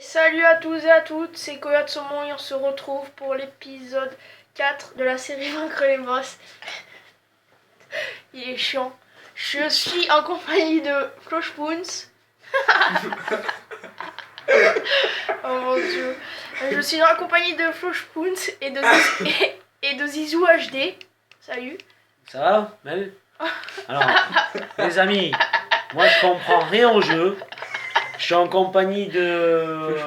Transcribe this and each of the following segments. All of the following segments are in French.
Salut à tous et à toutes, c'est Coyote Saumon et on se retrouve pour l'épisode 4 de la série Vaincre les boss. Il est chiant. Je suis en compagnie de Clochpoons. Oh mon dieu. Je suis en compagnie de Clochpoons et de Zizou HD. Salut. Ça va, Mel? Alors, les amis, moi je comprends rien au jeu. Je suis en compagnie de...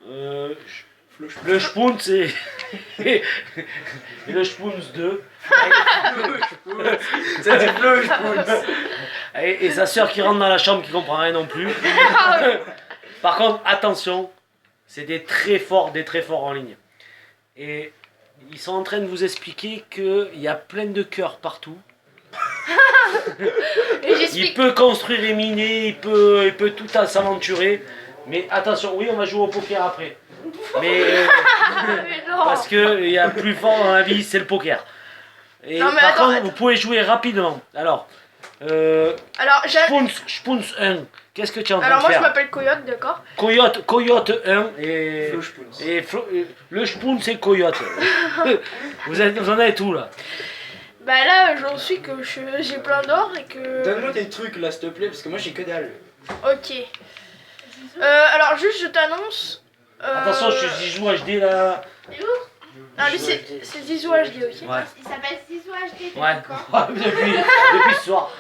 le Spoons et le Spoons 2. C'est du bleu, Spoons. Et sa soeur qui rentre dans la chambre qui comprend rien non plus. Par contre, attention, c'est des très forts en ligne. Et ils sont en train de vous expliquer qu'il y a plein de cœurs partout. Il peut construire et miner, il peut tout s'aventurer. Mais attention, oui, on va jouer au poker après. Mais parce que il y a plus fort dans la vie, c'est le poker. Et non, mais par attends. contre, vous pouvez jouer rapidement. Alors, Spoons 1, qu'est-ce que tu es en train Alors de moi je faire? m'appelle Coyote, d'accord. Coyote 1 et le Spoons c'est Coyote. vous en avez tout là. Bah là j'en suis que j'ai plein d'or et que... Donne-moi des trucs là, s'il te plaît, parce que moi j'ai que dalle. Ok. Alors juste je t'annonce... Attention, je joue HD là. Non lui c'est Zizou HD, ok. Ouais. Il s'appelle Zizou HD depuis Ouais, quand depuis ce soir.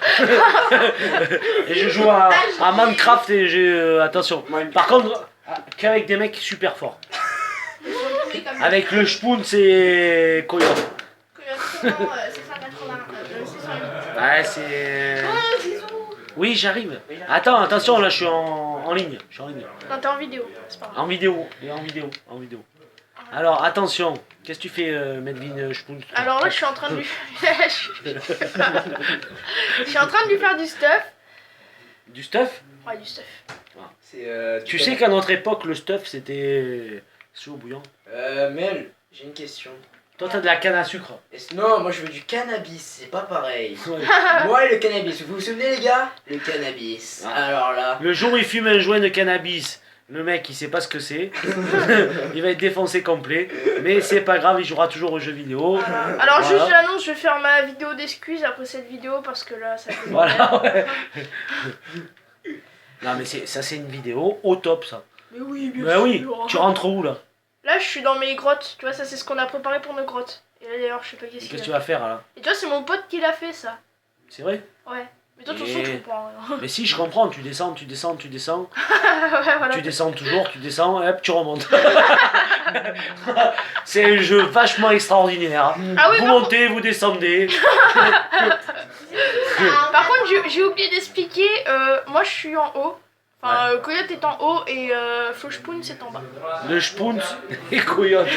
Et je joue à Minecraft et j'ai... attention. Par contre, qu'avec des mecs super forts. Avec le Spoon, c'est Coyote. C'est 180, 608. Ouais, c'est... Oh, Zizou. Oui, j'arrive. Attends, attention, là je suis en ligne. Je suis en ligne. Non t'es en vidéo, c'est pas grave. En vidéo. Alors, attention. Qu'est-ce que tu fais, Melvin Spoon? Alors là je suis en train de lui... Je suis en train de lui faire du stuff. Du stuff? Ouais du stuff. Tu sais qu'à notre époque, le stuff, c'était... chaud bouillant. Mel, j'ai une question. Toi, t'as de la canne à sucre. Non, moi je veux du cannabis, c'est pas pareil. Ouais. Moi le cannabis, vous vous souvenez les gars? Le cannabis. Ah. Alors là. Le jour où il fume un joint de cannabis, le mec il sait pas ce que c'est. Il va être défoncé complet. Mais c'est pas grave, il jouera toujours aux jeux vidéo. Alors Voilà. juste j'annonce, je vais faire ma vidéo d'excuses après cette vidéo parce que là ça fait... Voilà, ouais. Non mais ça c'est une vidéo au top ça. Mais oui, bien Bah sûr. oui, tu rentres où là? Là je suis dans mes grottes, tu vois ça c'est ce qu'on a préparé pour nos grottes. Et là d'ailleurs je sais pas qu'est-ce Qu'est-ce qu'il que a tu vas faire là? Et tu vois c'est mon pote qui l'a fait ça. C'est vrai? Ouais. Mais toi de toute façon tu comprends rien. Mais si je comprends, tu descends. Ouais voilà. Tu descends toujours, tu descends et hop tu remontes. C'est un jeu vachement extraordinaire. Ah oui, Vous par montez, vous descendez. Par contre j'ai oublié d'expliquer, moi je suis en haut. Enfin Coyote est en haut et Flochpoon c'est en bas. Le Spoons et Coyote.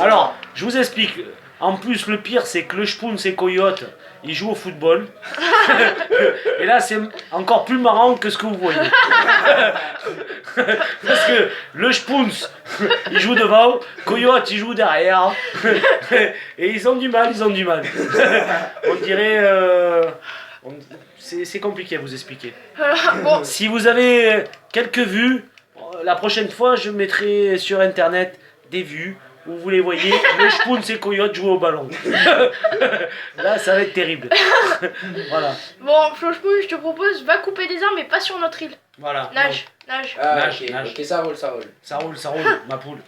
Alors, je vous explique. En plus, le pire, c'est que le Spoons et Coyote, ils jouent au football. Et là, c'est encore plus marrant que ce que vous voyez. Parce que le Spoons, il joue devant, Coyote, il joue derrière. Et ils ont du mal. On dirait... c'est compliqué à vous expliquer. Bon, Si vous avez quelques vues, la prochaine fois je mettrai sur internet des vues où vous les voyez, le Spoons et Coyote jouer au ballon. Là ça va être terrible. Voilà. bon Flochpoon je te propose, va couper des arbres mais pas sur notre île. Voilà. Nage. Ah, Nage, ok, nage. ok, ça roule. Ça roule, ma poule.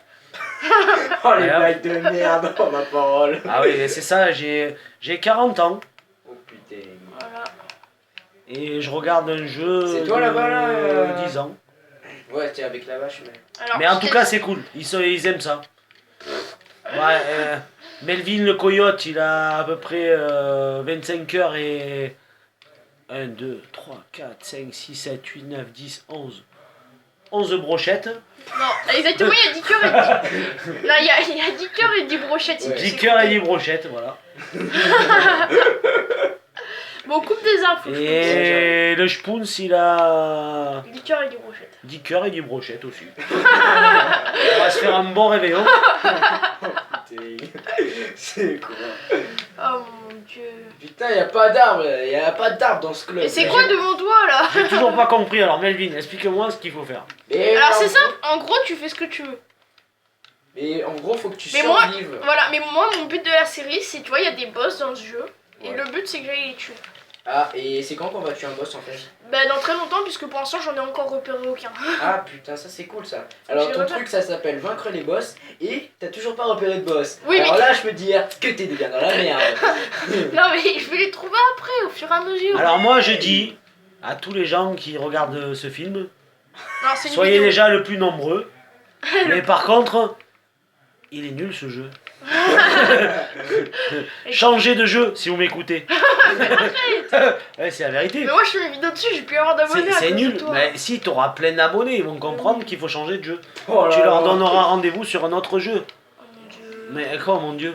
Oh les Et hop. blagues de merde, oh ma parole. Ah oui, c'est ça, j'ai 40 ans Oh putain. Voilà. et je regarde un jeu C'est toi, de là-bas, là, 10 ans. Ouais, t'es avec la vache, mais. Alors, Mais en tout cas, c'est cool. Ils aiment ça. Ouais, Melvin le coyote, il a à peu près 25 heures et 1, 2, 3, 4, 5, 6, 7, 8, 9, 10, 11. 11 brochettes. Non, exactement, il y a 10 cœurs et 10... Non, il y a 10 cœurs et 10 brochettes. Ouais. 10 cœurs et 10 brochettes, voilà. Bon, on coupe des arbres, faut que je coupe. Et le Spoons, il a 10 cœurs et 10 brochettes. 10 cœurs et 10 brochettes aussi. On va se faire un bon réveillon. C'est quoi? Oh mon dieu. Putain, y a pas d'arbre, dans ce club. Et c'est quoi devant toi là? J'ai toujours pas compris. Alors Melvin, explique-moi ce qu'il faut faire. Mais Alors en c'est gros- simple, en gros tu fais ce que tu veux. Mais en gros, faut que tu Mais moi- survives. Voilà, mais moi mon but de la série c'est, tu vois, il y a des boss dans ce jeu. Et Ouais. le but c'est que j'aille les tuer. Ah, et c'est quand qu'on va tuer un boss en fait? Bah dans très longtemps puisque pour l'instant j'en ai encore repéré aucun. Ah putain, ça c'est cool ça. Alors J'ai ton repéré. truc ça s'appelle vaincre les boss et t'as toujours pas repéré de boss. Oui, Alors mais- là je peux dire que t'es déjà dans la merde. Non mais je vais les trouver après au fur et à mesure. Alors moi je dis à tous les gens qui regardent ce film, Non, c'est une soyez vidéo. déjà le plus nombreux. Mais par contre, il est nul ce jeu. Changez de jeu si vous m'écoutez. Ouais, c'est la vérité. Mais moi je fais mes vidéos dessus, j'ai pu avoir d'abonnés à C'est cause nul. de toi. Mais si t'auras plein d'abonnés, ils vont comprendre qu'il faut changer de jeu. Oh là Tu leur là. donneras rendez-vous sur un autre jeu. Oh mon dieu. Mais quoi, mon dieu?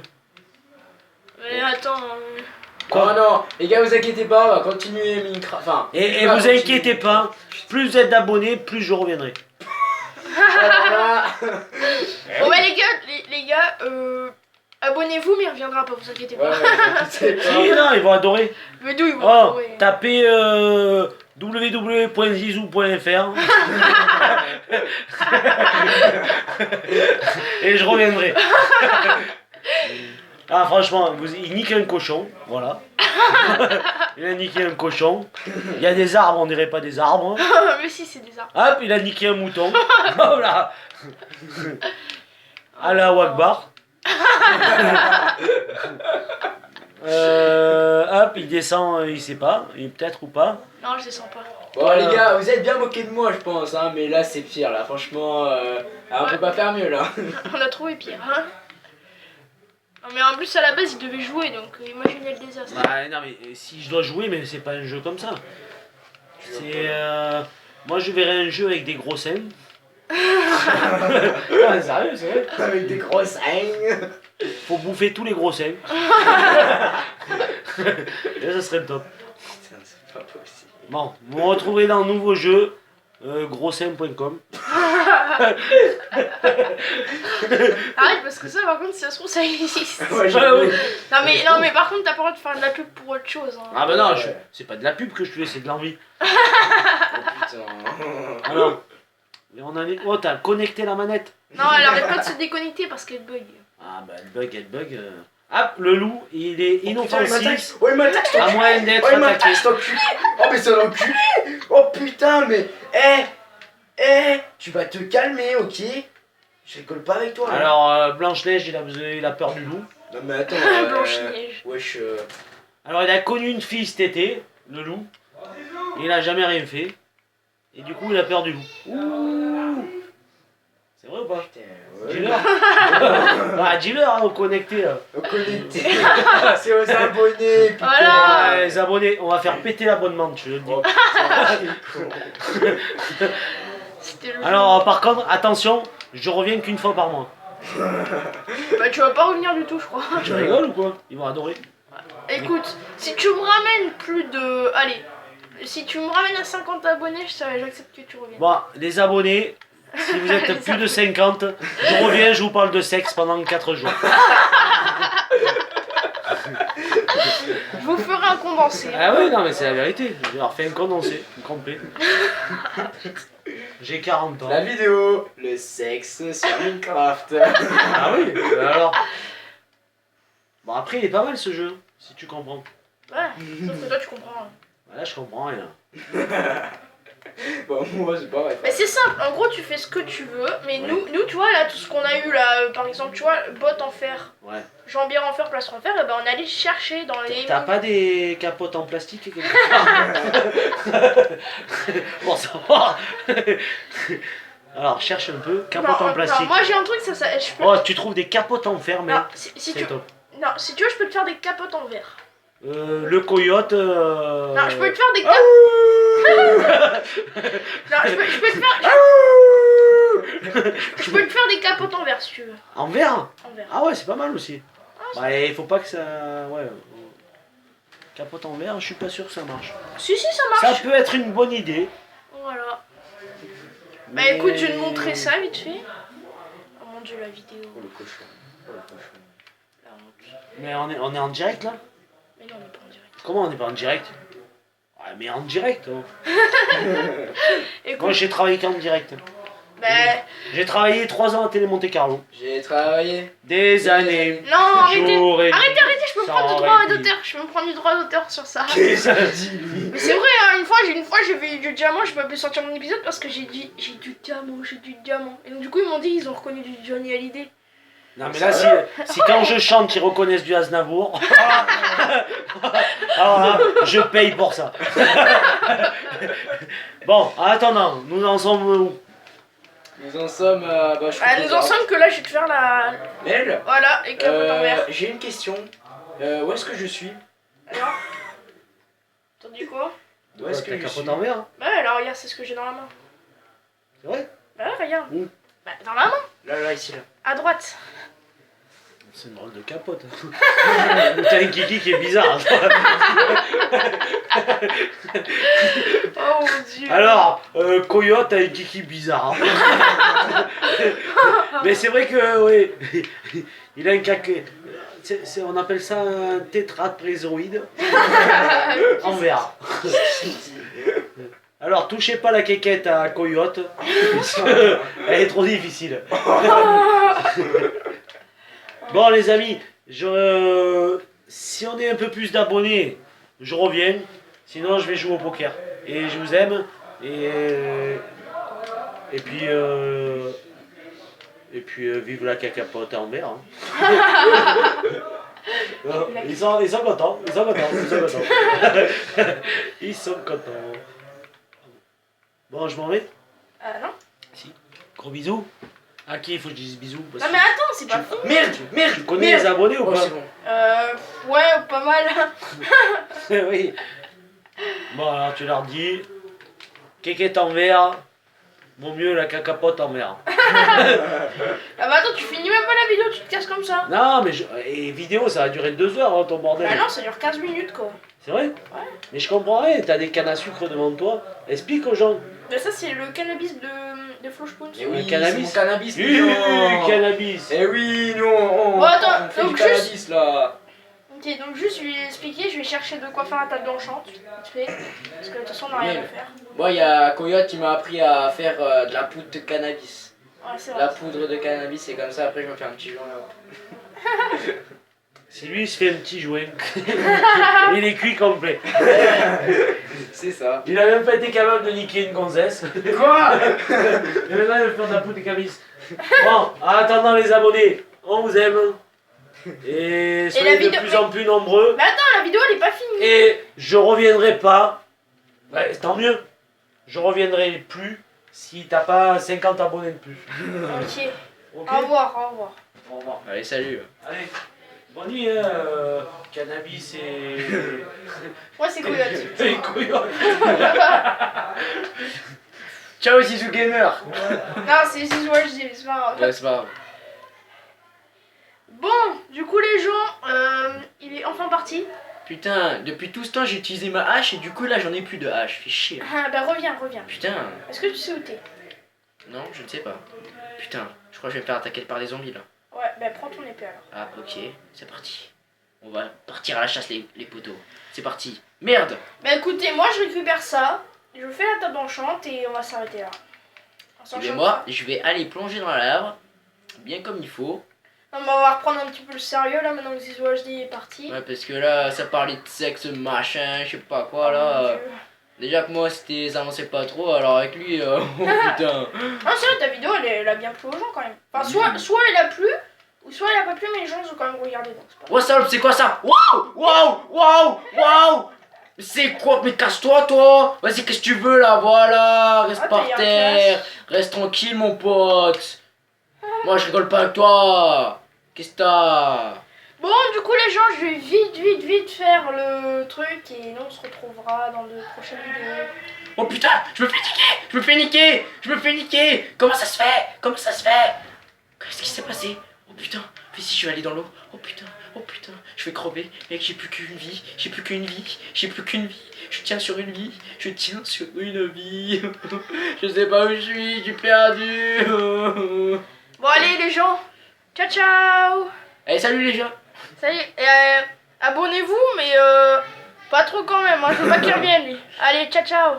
Mais attends. Oh non, les gars, vous inquiétez pas, on va continuer Minecraft. Enfin, Et on va vous continuer. inquiétez pas, plus vous êtes d'abonnés, plus je reviendrai. Alors là, Bon bah les gars, abonnez-vous mais il reviendra pas, vous inquiétez ouais, pas. c'est Si, pas. non, ils vont adorer. Mais d'où ils vont Oh, trouver. tapez www.zizou.fr et je reviendrai. Ah franchement, il nique un cochon, voilà. Il a niqué un cochon. Il y a des arbres, on dirait pas des arbres. Mais si, c'est des arbres. Hop, il a niqué un mouton. Voilà. Allah Wakbar. Hop, il descend, il sait pas, peut-être ou pas. Non, je descends pas. Bon, les gars, vous êtes bien moqués de moi, je pense, hein, mais là c'est pire, là, franchement, on peut pas faire mieux là. On a trouvé pire, hein. Non, mais en plus, à la base, il devait jouer, donc imaginez le désastre. Bah non mais si je dois jouer, mais c'est pas un jeu comme ça. C'est moi je verrais un jeu avec des gros seins. Ah, sérieux, c'est vrai. Avec des grosses haines. Faut bouffer tous les gros seins. Et ça serait le top. Putain, c'est pas possible. Bon, vous me retrouverez dans un nouveau jeu, grosseins.com. Arrête, parce que ça, par contre, si ça se trouve, ça existe. Ouais, j'ai Ah oui. Non, mais par contre, t'as pas le droit de faire de la pub pour autre chose. Hein. Ah bah non, Ouais. c'est pas de la pub que je fais, c'est de l'envie. Oh putain. Alors, et on en est... Oh, t'as connecté la manette. Non, elle arrête pas de se déconnecter parce qu'elle bug. Ah bah elle bug. Hop, le loup, il est inoffensif, Oh, il m'attaque, cet à enculé. moins d'être Oh, il m'attaque, attaqué. cet enculé. Oh, mais c'est un enculé. Oh putain, mais. Tu vas te calmer, ok? Je rigole pas avec toi. là. Alors, Blanche-Neige, il a peur du loup. Non, mais attends. Blanche-Neige. Wesh. Alors, il a connu une fille cet été, le loup. Il a jamais rien fait. Et du coup, il a peur du loup. Ouh. C'est vrai ou pas? Putain, ouais. Dis-leur. Ah, dis-leur, hein, au connecté. Là. Connecté. C'est aux abonnés, putain. Voilà. Ouais, les abonnés, on va faire péter l'abonnement, je te le dis. Oh putain, c'est con. C'était le Alors, par contre, attention, je reviens qu'une fois par mois. Bah, tu vas pas revenir du tout, je crois. Tu rigoles ou quoi? Ils vont adorer. Écoute, si tu me ramènes plus de. Allez, si tu me ramènes à 50 abonnés, j'accepte que tu reviennes. Bon, les abonnés, si vous êtes plus de 50, je reviens, je vous parle de sexe pendant 4 jours. Je vous ferai un condensé. Ah oui, non, mais c'est la vérité. Je leur fais un condensé, complet. J'ai 40 ans. La vidéo, le sexe sur Minecraft. Ah oui, alors. Bon, après, il est pas mal ce jeu, si tu comprends. Ouais, sauf que toi, tu comprends. Bah, là, je comprends rien. Bon, moi c'est pas vrai. Mais c'est simple, en gros, tu fais ce que tu veux, mais Ouais. nous, tu vois, là, tout ce qu'on a eu, là, par exemple, tu vois, bottes en fer, Ouais. jambière en fer, plastron en fer, et ben on allait chercher dans les. T'as pas des capotes en plastique quelque part? Bon, ça va. Alors, cherche un peu, capote en plastique. Non, moi j'ai un truc, ça je peux. Oh, tu trouves des capotes en fer, mais Non, si c'est tu... top. non, si tu veux, je peux te faire des capotes en verre. Le coyote. Non, je peux te faire des Ah capotes. Non, je peux te faire. Je peux te faire des capotes en verre si tu veux. En verre? En verre. Ah ouais, c'est pas mal aussi. c'est Bah, il faut pas que ça. Ouais. Capote en verre, je suis pas sûr que ça marche. Si, ça Ça marche. peut être une bonne idée. Voilà. Bah mais- écoute, je vais te montrer ça vite fait. Oh mon dieu, la vidéo. Oh le cochon. Oh le cochon. Mais on est en direct là? Mais non, on n'est pas en direct. Comment on n'est pas en direct? Ouais, mais en direct. Oh. Écoute, Moi j'ai travaillé qu'en direct. bah... J'ai travaillé 3 ans à Télé Monte Carlo. J'ai travaillé. Des années. Non, arrêtez. Jour et nuit. Arrêtez, je peux me prendre du Sans droit répit. d'auteur. Je peux me prendre du droit d'auteur sur ça. Qu'est-ce que ça dit lui? Mais c'est vrai, hein, une fois j'ai vu du diamant, j'ai pas pu sortir mon épisode parce que j'ai dit j'ai du diamant. Et donc du coup ils m'ont dit ils ont reconnu du Johnny Hallyday. Non mais là si quand je chante ils reconnaissent du Aznavour. Alors là, je paye pour ça. Bon, en attendant, nous en sommes où? Nous en sommes. Bah, je trouve Nous en sommes que là je vais te faire la... Mel, Voilà, et capote en vert. j'ai une question. Où est-ce que je suis? Alors t'as dit quoi? Où est-ce que T'as je capote suis? en verre, hein? Bah alors regarde, c'est ce que j'ai dans la main. C'est vrai? Bah ouais, regarde. Où? Bah dans la main, Là, ici, là. à droite. C'est une drôle de capote. T'as un kiki qui est bizarre. Oh mon dieu. Alors, Coyote a un kiki bizarre. Mais c'est vrai que, oui, il a un caca. On appelle ça un tétraplézoïde en verre. Alors, touchez pas la quéquette à Coyote, parce que elle est trop difficile. Bon, les amis, si on est un peu plus d'abonnés, je reviens. Sinon, je vais jouer au poker. Et je vous aime. Et puis, vive la cacapote en verre. Hein. Ils sont contents. Ils sont contents. Bon, je m'en vais. Non. Si. Gros bisous. À qui il faut que je dise bisous? Parce Non que mais attends, c'est pas fini. Merde, tu connais les abonnés ou Oh, pas? c'est bon. Ouais, pas mal. Oui. Bon, alors tu leur dis, quéquette en verre, vaut mieux la cacapote en verre. Ah bah attends, tu finis même pas la vidéo, tu te casses comme ça. Non, mais et vidéo, ça va durer 2 heures, hein, ton bordel. Bah non, ça dure 15 minutes quoi. C'est vrai? Ouais. Mais je comprends rien, t'as des cannes à sucre devant toi. Explique aux gens. Bah ça c'est le cannabis de Flochpoons. Eh oui, Un cannabis. c'est mon cannabis. Cannabis. Eh oui, nous on Bon, attends, on fait donc du juste- cannabis là. Ok, donc juste je vais expliquer, je vais chercher de quoi faire la table blanchante, vite fait. Parce que de toute façon on n'a rien à Oui. faire. Moi, il y a Coyote qui m'a appris à faire de la poudre de cannabis. Ouais, c'est vrai. La poudre de cannabis, c'est comme ça, après je vais me faire un petit joint là. Si lui il se fait un petit joint, il est cuit complet. C'est ça. Il a même pas été capable de niquer une gonzesse. Quoi? Et maintenant il veut faire de la poudre de cannabis. Bon, en attendant les abonnés, on vous aime. Et soyez la de vidéo- plus en plus nombreux. Mais attends, la vidéo elle est pas finie. Et je reviendrai pas. Ouais, tant mieux. Je reviendrai plus si t'as pas 50 abonnés de plus. Ok, Ok. au revoir, au revoir. Au revoir. Allez, salut. Allez. Bonne nuit, hein, cannabis et. Moi c'est Coyote. et Coyote. Ciao, Zizou Gamer. Non, c'est Zizou HD, c'est pas grave. Ouais, c'est pas grave. Bon, du coup les gens, il est enfin parti. Putain, depuis tout ce temps j'ai utilisé ma hache et du coup là j'en ai plus de hache. Fais chier. Ah bah reviens. Putain, Est-ce que tu sais où t'es? non, je ne sais pas. Putain, je crois que je vais me faire attaquer par des zombies là. Ouais, bah prends ton épée alors. Ah, ok, c'est parti. On va partir à la chasse les poteaux. C'est parti. Merde. Bah écoutez, moi je récupère ça, je fais la table enchante et on va s'arrêter là. On Et s'enchante bien moi, pas. je vais aller plonger dans la lave, bien comme il faut. Non, mais on va reprendre un petit peu le sérieux là maintenant que Zizou HD est parti. Ouais, parce que là, ça parlait de sexe, machin, je sais pas quoi Oh, là. mon Dieu. Déjà que moi, c'était, ça avançait pas trop, alors avec lui, oh putain. Ah c'est vrai, ta vidéo elle a bien plu aux gens quand même. Enfin soit elle a plu, ou soit elle a pas plu mais les gens ils ont quand même regardé donc c'est pas Oh salope, c'est quoi ça? Waouh. C'est quoi? Mais casse-toi toi. Vas-y, qu'est-ce que tu veux là? Voilà, reste Ah, par t'as eu un terre. Reste tranquille mon pote. Moi je rigole pas avec toi. Qu'est-ce que t'as? Bon, du coup, les gens, je vais vite faire le truc et nous on se retrouvera dans de prochaines vidéos. Oh putain, je me fais niquer. Comment ça se fait? Qu'est-ce qui s'est passé? Oh putain, mais si je vais aller dans l'eau. Oh putain, je vais crever. Mec, j'ai plus qu'une vie. Je tiens sur une vie. Je sais pas où je suis perdu. Bon, allez, les gens, ciao ciao. Allez, salut les gens. Salut. Abonnez-vous, mais pas trop quand même. Hein. Je veux pas qu'il revienne lui. Allez, ciao ciao.